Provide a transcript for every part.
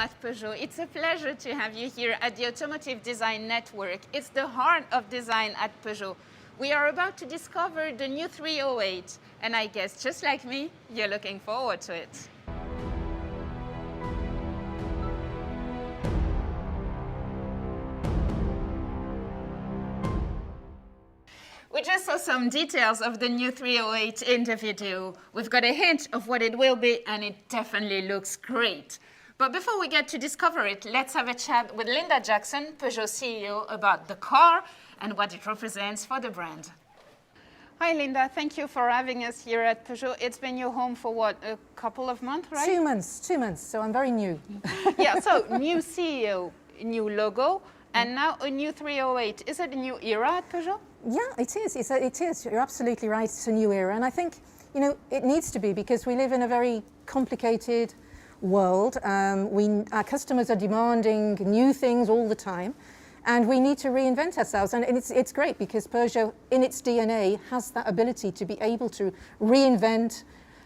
at Peugeot. It's a pleasure to have you here at the Automotive Design Network. It's the heart of design at Peugeot. We are about to discover the new 308, and I guess just like me, you're looking forward to it. We just saw some details of the new 308 in the video. We've got a hint of what it will be, and it definitely looks great. But before we get to discover it, let's have a chat with Linda Jackson, Peugeot CEO, about the car and what it represents for the brand. Hi, Linda. Thank you for having us here at Peugeot. It's been your home for what, a couple of months, right? 2 months, so I'm very new. Yeah, so new CEO, new logo, and now a new 308. Is it a new era at Peugeot? Yeah, it is. It is. You're absolutely right. It's a new era. And I think, you know, it needs to be because we live in a very complicated world. Our customers are demanding new things all the time. And we need to reinvent ourselves. And it's great because Peugeot, in its DNA, has that ability to be able to reinvent,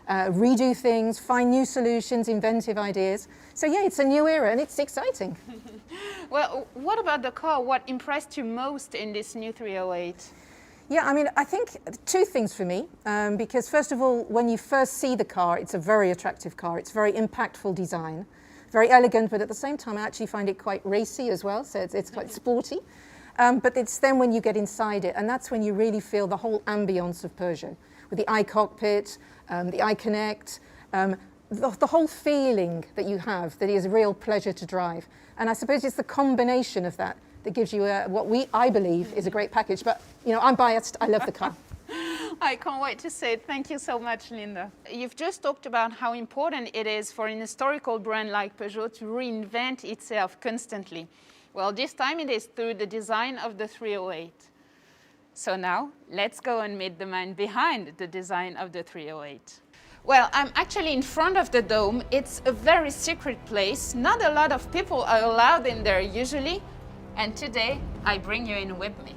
redo things, find new solutions, inventive ideas. So yeah, it's a new era and it's exciting. Well, what about the car? What impressed you most in this new 308? Yeah, I mean, I think two things for me, because first of all, when you first see the car, it's a very attractive car. It's very impactful design, very elegant, but at the same time, I actually find it quite racy as well, so it's quite sporty. But it's then when you get inside it, and that's when you really feel the whole ambience of Peugeot, with the iCockpit, the iConnect, the whole feeling that you have that is a real pleasure to drive. And I suppose it's the combination of that that gives you I believe is a great package. But, you know, I'm biased. I love the car. I can't wait to say it. Thank you so much, Linda. You've just talked about how important it is for an historical brand like Peugeot to reinvent itself constantly. Well, this time it is through the design of the 308. So now, let's go and meet the man behind the design of the 308. Well, I'm actually in front of the dome. It's a very secret place. Not a lot of people are allowed in there usually. And today, I bring you in with me.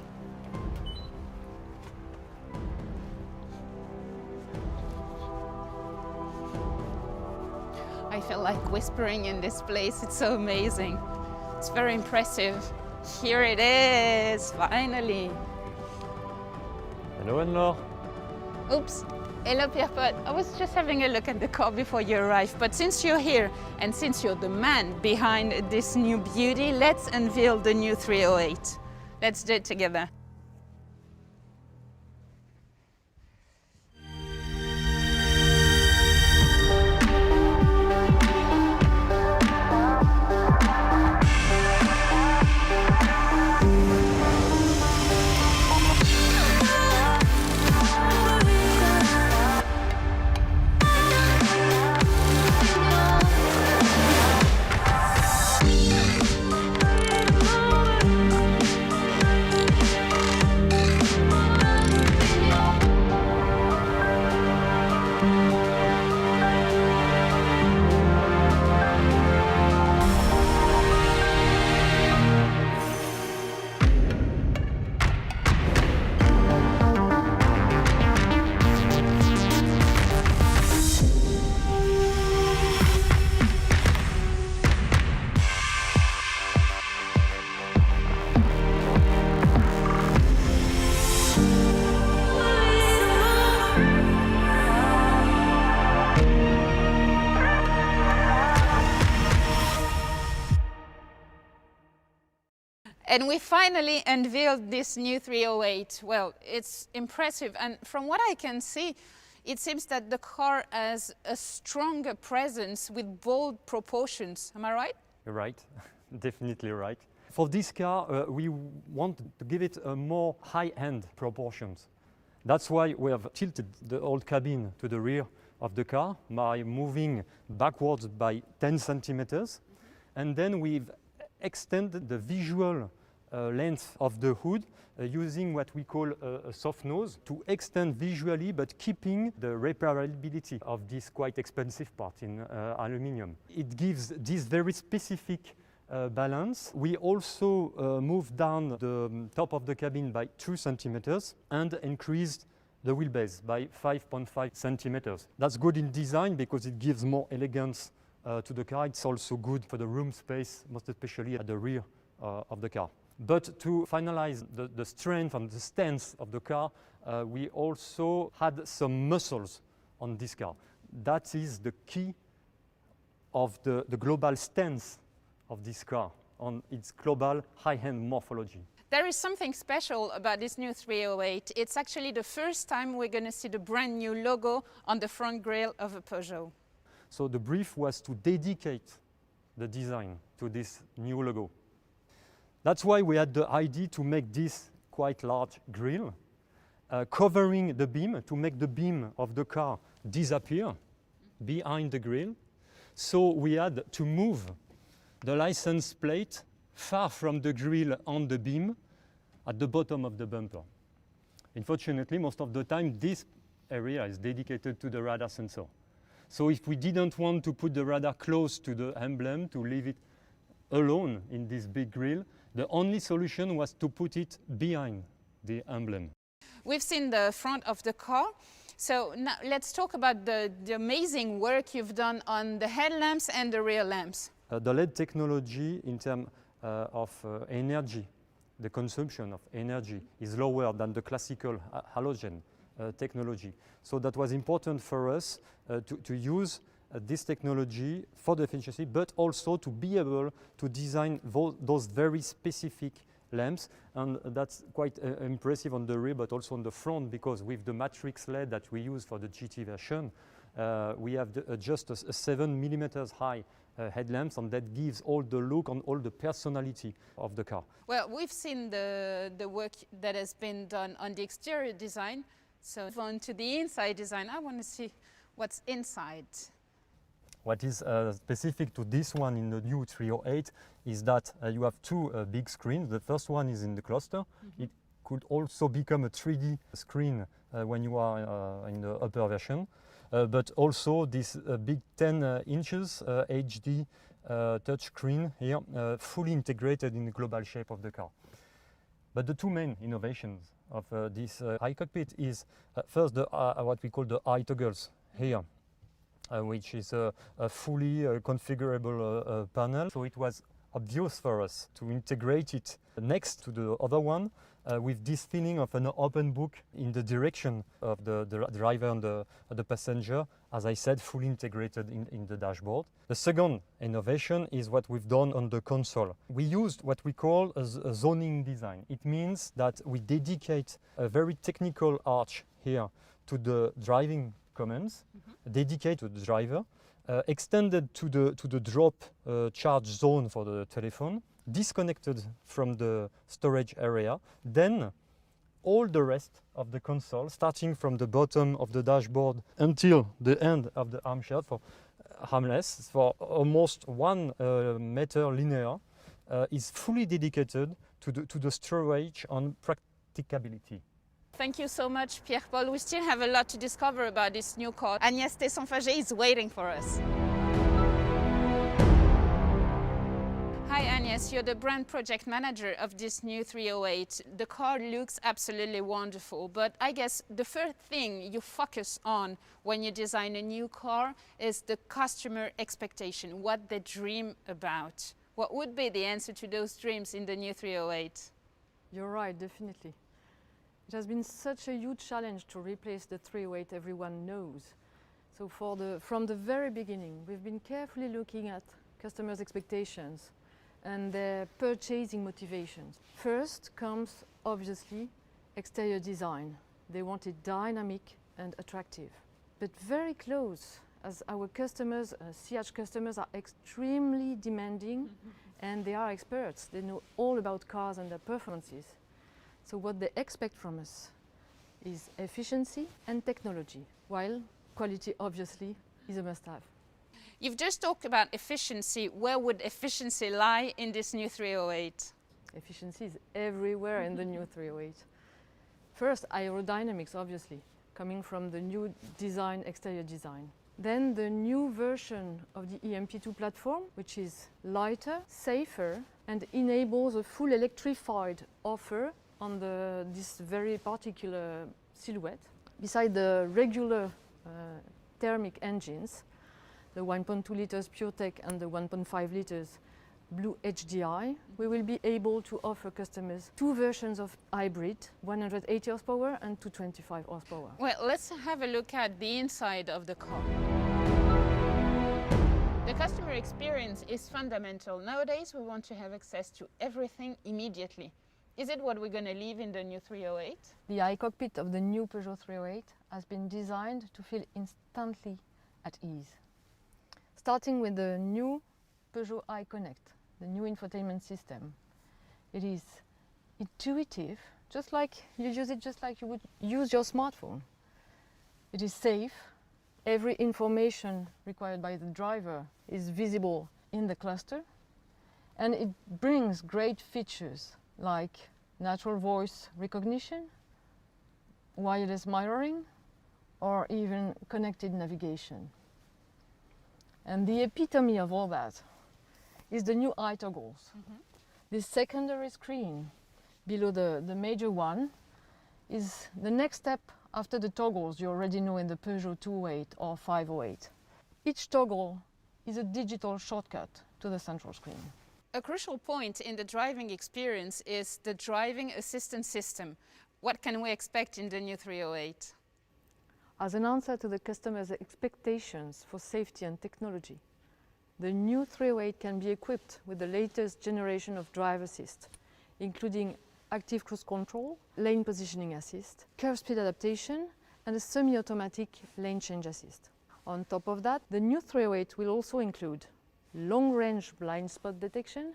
I feel like whispering in this place. It's so amazing. It's very impressive. Here it is, finally. Hello, Anne-Laure. Oops. Hello, Pierre-Paul. I was just having a look at the car before you arrived, but since you're here and since you're the man behind this new beauty, let's unveil the new 308. Let's do it together. And we finally unveiled this new 308. Well, it's impressive. And from what I can see, it seems that the car has a stronger presence with bold proportions. Am I right? You're right, definitely right. For this car, we want to give it a more high-end proportions. That's why we have tilted the old cabin to the rear of the car by moving backwards by 10 centimeters. And then we've extended the visual length of the hood using what we call a soft nose to extend visually but keeping the repairability of this quite expensive part in aluminium. It gives this very specific balance. We also moved down the top of the cabin by 2 centimeters and increased the wheelbase by 5.5 centimeters. That's good in design because it gives more elegance to the car. It's also good for the room space, most especially at the rear of the car. But to finalize the strength and the stance of the car, we also had some muscles on this car. That is the key of the global stance of this car on its global high-end morphology. There is something special about this new 308. It's actually the first time we're going to see the brand new logo on the front grille of a Peugeot. So the brief was to dedicate the design to this new logo. That's why we had the idea to make this quite large grille, covering the beam, to make the beam of the car disappear behind the grille. So we had to move the license plate far from the grille on the beam at the bottom of the bumper. Unfortunately, most of the time, this area is dedicated to the radar sensor. So if we didn't want to put the radar close to the emblem, to leave it alone in this big grille, the only solution was to put it behind the emblem. We've seen the front of the car. So now let's talk about the amazing work you've done on the headlamps and the rear lamps. The LED technology in terms of energy, the consumption of energy is lower than the classical halogen technology. So that was important for us to use this technology for the efficiency, but also to be able to design those very specific lamps, and that's quite impressive on the rear but also on the front, because with the matrix LED that we use for the GT version, we have just a 7 millimeters high headlamps, and that gives all the look and all the personality of the car. Well, we've seen the work that has been done on the exterior design, so on to the inside design. I want to see what's inside. What is specific to this one in the new 308 is that you have two big screens. The first one is in the cluster. Mm-hmm. It could also become a 3D screen when you are in the upper version. But also this big 10 inches HD touch screen here, fully integrated in the global shape of the car. But the two main innovations of this iCockpit is first what we call the iToggles here. Which is a fully configurable panel. So it was obvious for us to integrate it next to the other one with this feeling of an open book in the direction of the driver and the passenger, as I said, fully integrated in the dashboard. The second innovation is what we've done on the console. We used what we call a zoning design. It means that we dedicate a very technical arch here to the driving commands, dedicated to the driver, extended to the drop charge zone for the telephone, disconnected from the storage area, then all the rest of the console, starting from the bottom of the dashboard until the end of the armrest for armless, for almost 1 meter linear, is fully dedicated to the storage and practicability. Thank you so much, Pierre-Paul. We still have a lot to discover about this new car. Agnès Tesson-Faget is waiting for us. Hi Agnès, you're the brand project manager of this new 308. The car looks absolutely wonderful, but I guess the first thing you focus on when you design a new car is the customer expectation, what they dream about. What would be the answer to those dreams in the new 308? You're right, definitely. It has been such a huge challenge to replace the 308 everyone knows. So from the very beginning, we've been carefully looking at customers' expectations and their purchasing motivations. First comes, obviously, exterior design. They want it dynamic and attractive. But very close, as our customers, CH customers, are extremely demanding, and they are experts. They know all about cars and their performances. So what they expect from us is efficiency and technology, while quality obviously is a must-have. You've just talked about efficiency. Where would efficiency lie in this new 308? Efficiency is everywhere in the new 308. First, aerodynamics, obviously, coming from the new design, exterior design. Then the new version of the EMP2 platform, which is lighter, safer, and enables a full electrified offer on this very particular silhouette. Beside the regular thermic engines, the 1.2 liters PureTech and the 1.5 liters Blue HDI, we will be able to offer customers two versions of hybrid, 180 horsepower and 225 horsepower. Well, let's have a look at the inside of the car. The customer experience is fundamental. Nowadays, we want to have access to everything immediately. Is it what we're going to leave in the new 308? The iCockpit of the new Peugeot 308 has been designed to feel instantly at ease. Starting with the new Peugeot iConnect, the new infotainment system. It is intuitive, just like you use it just like you would use your smartphone. It is safe. Every information required by the driver is visible in the cluster, and it brings great features like natural voice recognition, wireless mirroring, or even connected navigation. And the epitome of all that is the new iToggles. This secondary screen below the major one is the next step after the toggles you already know in the Peugeot 208 or 508. Each toggle is a digital shortcut to the central screen. A crucial point in the driving experience is the driving assistance system. What can we expect in the new 308? As an answer to the customer's expectations for safety and technology, the new 308 can be equipped with the latest generation of drive assist, including active cruise control, lane positioning assist, curb speed adaptation, and a semi-automatic lane change assist. On top of that, the new 308 will also include long-range blind spot detection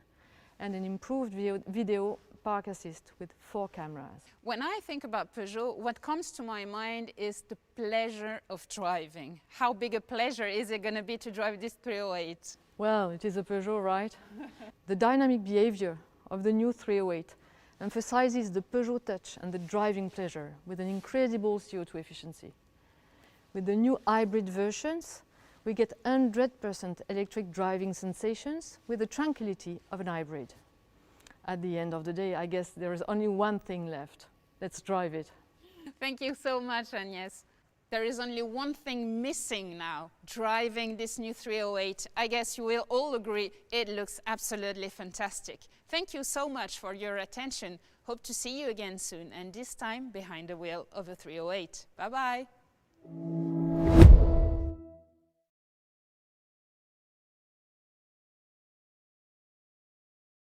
and an improved video park assist with 4 cameras. When I think about Peugeot, what comes to my mind is the pleasure of driving. How big a pleasure is it going to be to drive this 308? Well, it is a Peugeot, right? The dynamic behavior of the new 308 emphasizes the Peugeot touch and the driving pleasure with an incredible CO2 efficiency. With the new hybrid versions, we get 100% electric driving sensations with the tranquility of an hybrid. At the end of the day, I guess there is only one thing left. Let's drive it. Thank you so much, Agnès. There is only one thing missing now, driving this new 308. I guess you will all agree it looks absolutely fantastic. Thank you so much for your attention. Hope to see you again soon, and this time behind the wheel of a 308. Bye-bye.